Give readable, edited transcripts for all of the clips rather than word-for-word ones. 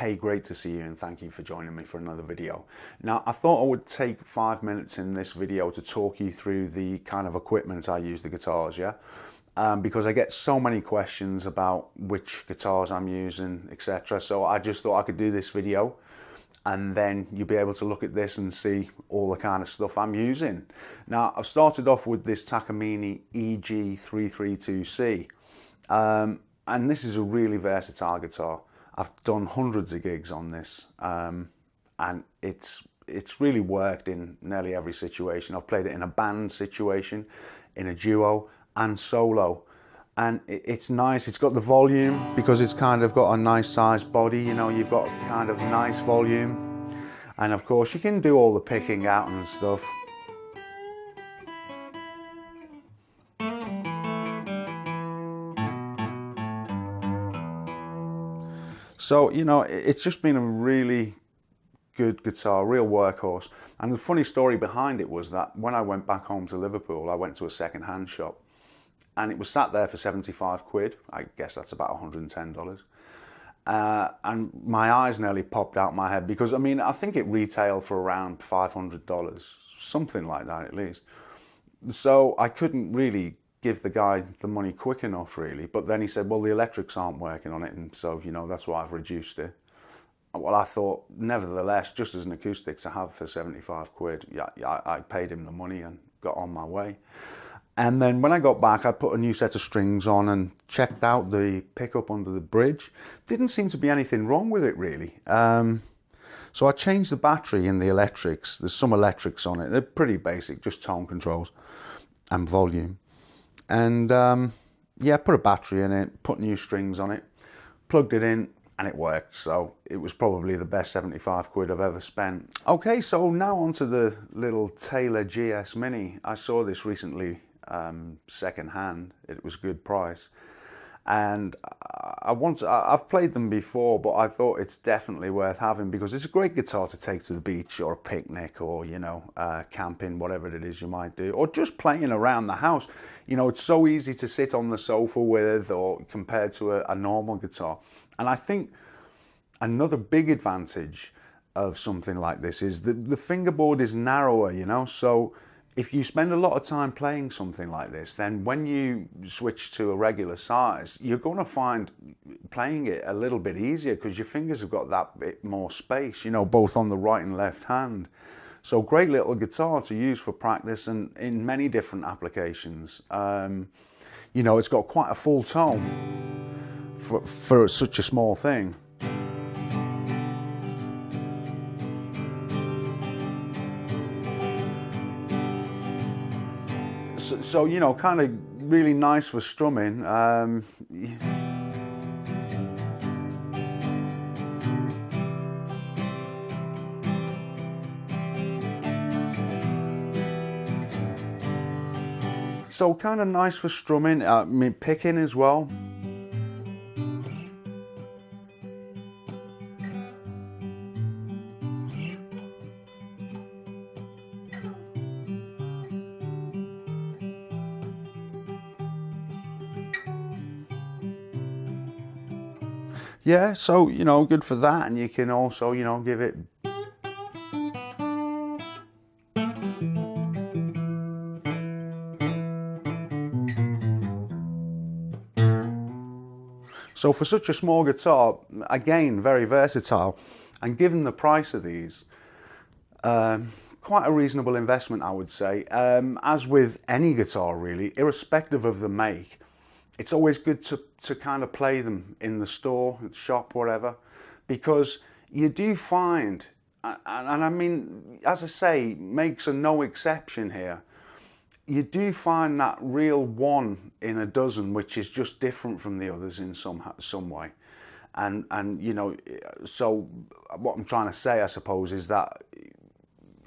Hey, great to see you and thank you for joining me for another video. Now, I thought I would take 5 minutes in this video to talk you through the kind of equipment I use the guitars, yeah? Because I get so many questions about which guitars I'm using, etc. So I just thought I could do this video and then you'll be able to look at this and see all the kind of stuff I'm using. Now, I've started off with this Takamine EG332C. And this is a really versatile guitar. I've done hundreds of gigs on this, and it's really worked in nearly every situation. I've played it in a band situation, in a duo, and solo. And it's nice. It's got the volume because it's kind of got a nice sized body. You know, you've got kind of nice volume, and of course you can do all the picking out and stuff. So, you know, it's just been a really good guitar, real workhorse. And the funny story behind it was that when I went back home to Liverpool, I went to a second-hand shop and it was sat there for 75 quid. I guess that's about $110. And my eyes nearly popped out my head because, I mean, I think it retailed for around $500, something like that at least. So I couldn't really give the guy the money quick enough really, but then he said, well, the electrics aren't working on it, and so, you know, that's why I've reduced it. Well, I thought, nevertheless, just as an acoustic to have for 75 quid, yeah, I paid him the money and got on my way. And then when I got back, I put a new set of strings on and checked out the pickup under the bridge. Didn't seem to be anything wrong with it really. So I changed the battery in the electrics. There's some electrics on it. They're pretty basic, just tone controls and volume. And yeah, put a battery in it, put new strings on it, plugged it in, and it worked. So it was probably the best 75 quid I've ever spent. Okay, so now onto the little Taylor GS Mini. I saw this recently second hand. It was a good price. And I've played them before, but I thought it's definitely worth having because it's a great guitar to take to the beach or a picnic or, you know, camping, whatever it is you might do, or just playing around the house. You know, it's so easy to sit on the sofa with or compared to a normal guitar. And I think another big advantage of something like this is that the fingerboard is narrower, you know, so if you spend a lot of time playing something like this, then when you switch to a regular size, you're going to find playing it a little bit easier because your fingers have got that bit more space, you know, both on the right and left hand. So great little guitar to use for practice and in many different applications. You know, it's got quite a full tone for such a small thing. So, you know, kind of really nice for strumming. So kind of nice for strumming, I mean, picking as well. Yeah, so, you know, good for that, and you can also, you know, give it. So for such a small guitar, again, very versatile, and given the price of these, quite a reasonable investment, I would say. As with any guitar really, irrespective of the make, it's always good to kind of play them in the store, shop, whatever, because you do find, and I mean, as I say, makes are no exception here, you do find that real one in a dozen which is just different from the others in some way. And you know, so what I'm trying to say, I suppose, is that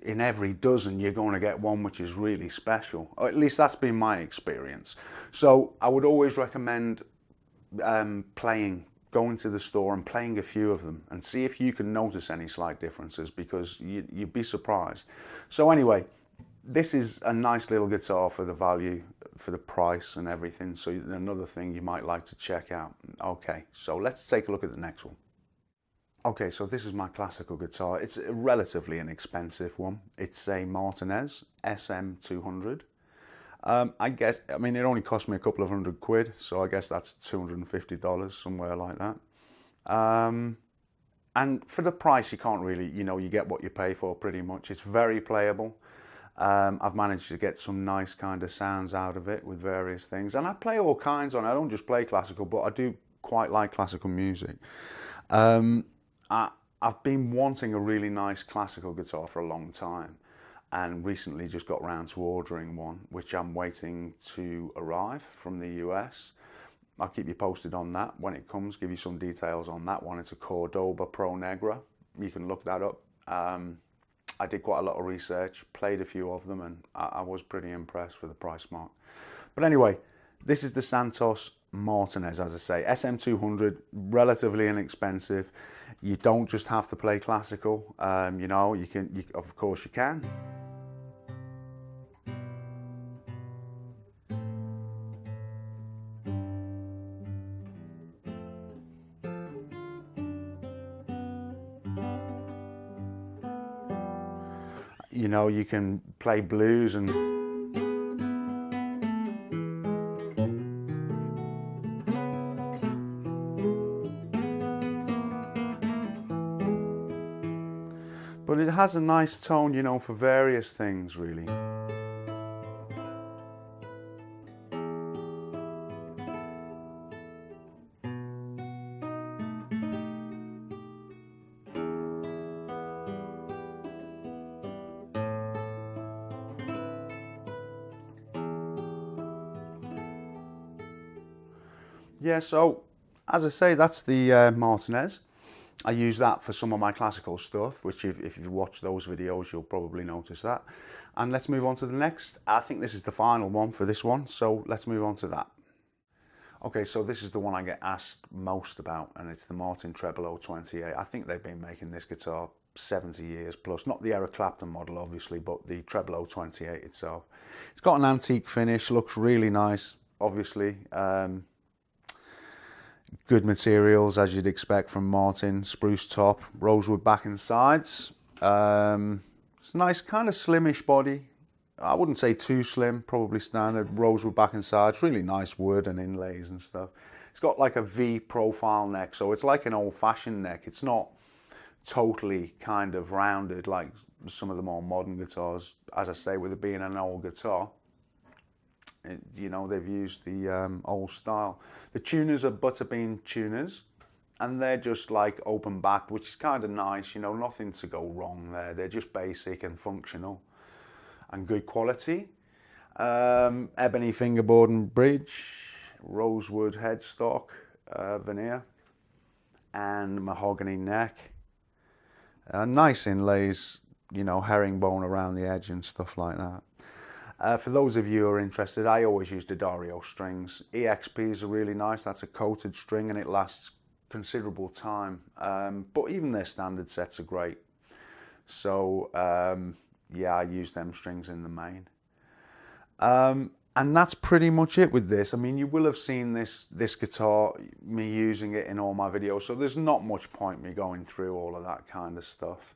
in every dozen you're going to get one which is really special, or at least that's been my experience. So I would always recommend going to the store and playing a few of them and see if you can notice any slight differences, because you'd be surprised. So anyway, this is a nice little guitar for the value, for the price and everything. So another thing you might like to check out. Okay, so let's take a look at the next one. Okay, so this is my classical guitar. It's a relatively inexpensive one. It's a Martinez SM200. I mean, it only cost me a couple of £100, so I guess that's $250, somewhere like that. And for the price, you can't really, you get what you pay for pretty much. It's very playable. I've managed to get some nice kind of sounds out of it with various things. And I play all kinds on it. I don't just play classical, but I do quite like classical music. I've been wanting a really nice classical guitar for a long time, and recently just got round to ordering one, which I'm waiting to arrive from the US. I'll keep you posted on that when it comes, give you some details on that one. It's a Cordoba Pro Negra. You can look that up. I did quite a lot of research, played a few of them, and I was pretty impressed with the price mark. But anyway, this is the Santos Martinez, as I say, SM200, relatively inexpensive. You don't just have to play classical, of course you can. You can play blues and but it has a nice tone, for various things, really. Yeah, so as I say, that's the Martinez. I use that for some of my classical stuff, which if you watch those videos, you'll probably notice that. And let's move on to the next. I think this is the final one for this one, so let's move on to that. Okay, so this is the one I get asked most about, and it's the Martin Treble 028. I think they've been making this guitar 70 years plus. Not the Eric Clapton model, obviously, but the Treble 028 itself. It's got an antique finish, looks really nice, obviously. Good materials, as you'd expect from Martin. Spruce top, rosewood back and sides. It's a nice kind of slimish body. I wouldn't say too slim, probably standard. Rosewood back and sides, really nice wood and inlays and stuff. It's got like a V profile neck, so it's like an old-fashioned neck. It's not totally kind of rounded like some of the more modern guitars. As I say, with it being an old guitar, they've used the old style. The tuners are butterbean tuners, and they're just like open back, which is kind of nice. Nothing to go wrong there. They're just basic and functional and good quality. Ebony fingerboard and bridge, rosewood headstock, veneer, and mahogany neck. Nice inlays, herringbone around the edge and stuff like that. For those of you who are interested, I always use the Dario strings. EXPs are really nice. That's a coated string and it lasts considerable time. But even their standard sets are great. So yeah, I use them strings in the main. And that's pretty much it with this. I mean, you will have seen this guitar, me using it in all my videos. So there's not much point me going through all of that kind of stuff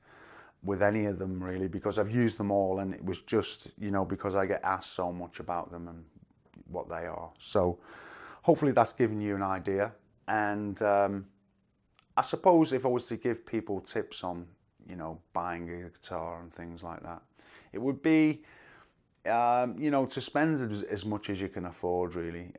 with any of them really, because I've used them all, and it was just, because I get asked so much about them and what they are. So hopefully that's given you an idea. And I suppose if I was to give people tips on, buying a guitar and things like that, it would be, to spend as much as you can afford, really.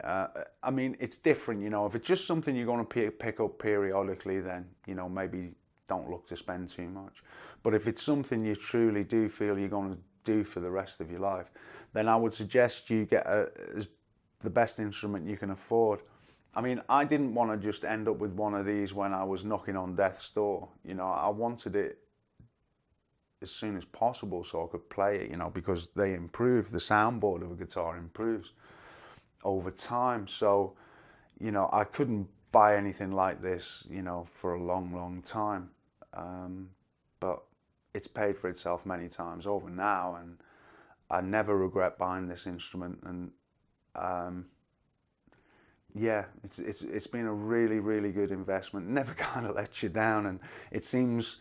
I mean, it's different, if it's just something you're going to pick up periodically, then, maybe don't look to spend too much. But if it's something you truly do feel you're going to do for the rest of your life, then I would suggest you get the best instrument you can afford. I mean, I didn't want to just end up with one of these when I was knocking on death's door. I wanted it as soon as possible so I could play it, because they improve. The soundboard of a guitar improves over time. So, I couldn't buy anything like this, for a long, long time. But it's paid for itself many times over now, and I never regret buying this instrument. And yeah, it's been a really, really good investment. Never kind of lets you down, and it seems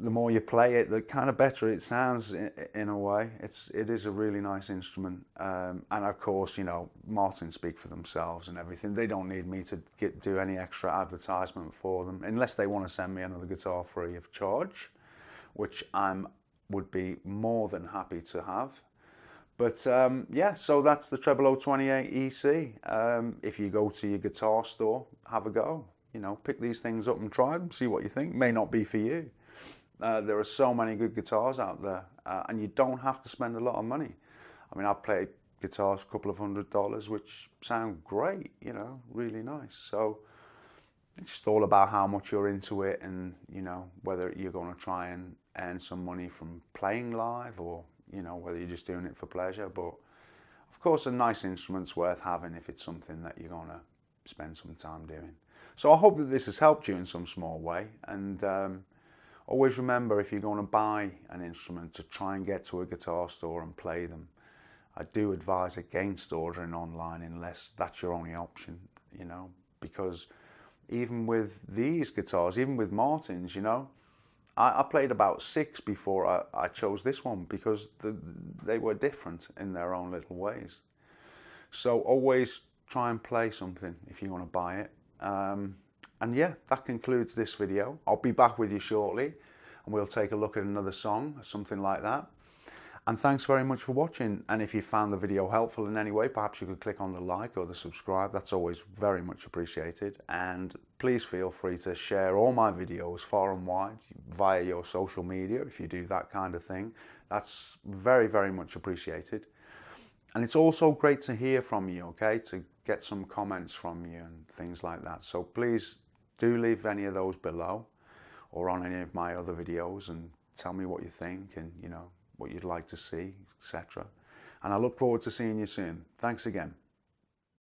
the more you play it, the kind of better it sounds in a way. It is a really nice instrument, and of course, you know, Martins speak for themselves and everything. They don't need me to do any extra advertisement for them, unless they want to send me another guitar free of charge, which would be more than happy to have. But yeah, so that's the Treble 028 EC. If you go to your guitar store, have a go. You know, pick these things up and try them, see what you think. May not be for you. There are so many good guitars out there, and you don't have to spend a lot of money. I mean, I've played guitars a couple of $100, which sound great, you know, really nice. So it's just all about how much you're into it, and, you know, whether you're going to try and earn some money from playing live, or, you know, whether you're just doing it for pleasure. But of course, a nice instrument's worth having if it's something that you're going to spend some time doing. So I hope that this has helped you in some small way, and always remember, if you're going to buy an instrument, to try and get to a guitar store and play them. I do advise against ordering online unless that's your only option, you know, because even with these guitars, even with Martins, you know, I played about 6 before I chose this one, because they were different in their own little ways. So always try and play something if you want to buy it. And yeah, that concludes this video. I'll be back with you shortly, and we'll take a look at another song or something like that. And thanks very much for watching. And if you found the video helpful in any way, perhaps you could click on the like or the subscribe. That's always very much appreciated. And please feel free to share all my videos far and wide via your social media if you do that kind of thing. That's very, very much appreciated. And it's also great to hear from you, okay, to get some comments from you and things like that. So please do leave any of those below or on any of my other videos, and tell me what you think, and, you know, what you'd like to see, etc. And I look forward to seeing you soon. Thanks again.